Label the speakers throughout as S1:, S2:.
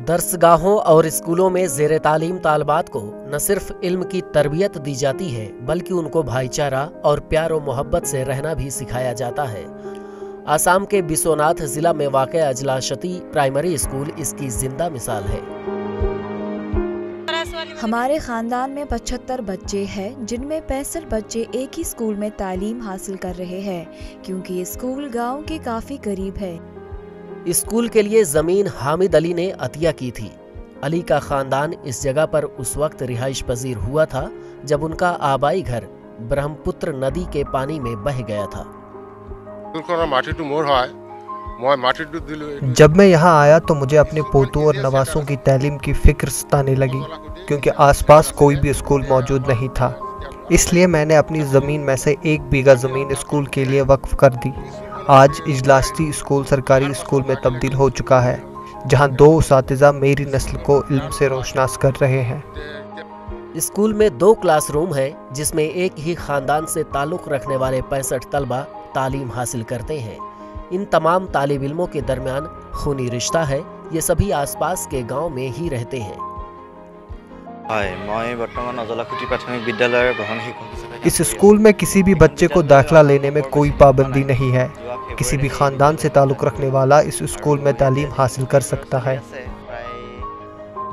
S1: दरसगाहों और स्कूलों में ज़ेरे तालीम तालबात को न सिर्फ इल्म की तरबियत दी जाती है बल्कि उनको भाईचारा और प्यार और मोहब्बत से रहना भी सिखाया जाता है। आसाम के बिस्वनाथ जिला में वाक़ अजलाशती प्राइमरी स्कूल इसकी जिंदा मिसाल है।
S2: हमारे खानदान में 75 बच्चे हैं, जिनमें 65 बच्चे एक ही स्कूल में तालीम हासिल कर रहे हैं, क्योंकि ये स्कूल गांव के काफी करीब है।
S1: स्कूल के लिए जमीन हामिद अली ने अतिया की थी। अली का खानदान इस जगह पर उस वक्त रिहाइश पजीर हुआ था जब उनका आबाई घर ब्रह्मपुत्र नदी के पानी में बह गया था।
S3: जब मैं यहाँ आया तो मुझे अपने पोतों और नवासों की तालीम की फिक्र सताने लगी, क्योंकि आसपास कोई भी स्कूल मौजूद नहीं था। इसलिए मैंने अपनी ज़मीन में से 1 बीघा ज़मीन स्कूल के लिए वक्फ कर दी। आज इजलासती स्कूल सरकारी स्कूल में तब्दील हो चुका है, जहाँ 2 उसातिज़ा मेरी नस्ल को इल्म से रोशनास कर रहे हैं।
S1: स्कूल में 2 क्लासरूम हैं, जिसमें एक ही खानदान से ताल्लुक़ रखने वाले 65 तलबा तालीम हासिल करते हैं। इन तमाम तालिब इल्मों के दरमियान खूनी रिश्ता है। ये सभी आसपास के गांव में ही रहते हैं।
S3: इस स्कूल में किसी भी बच्चे को दाखिला लेने में कोई पाबंदी नहीं है। किसी भी खानदान से ताल्लुक़ रखने वाला इस स्कूल में तालीम हासिल कर सकता है।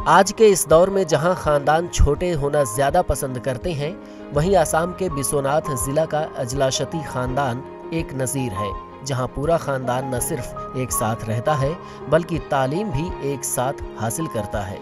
S1: आज के इस दौर में जहां खानदान छोटे होना ज़्यादा पसंद करते हैं, वहीं आसाम के बिस्वनाथ जिला का अजलाशती खानदान एक नज़ीर है, जहां पूरा खानदान न सिर्फ एक साथ रहता है बल्कि तालीम भी एक साथ हासिल करता है।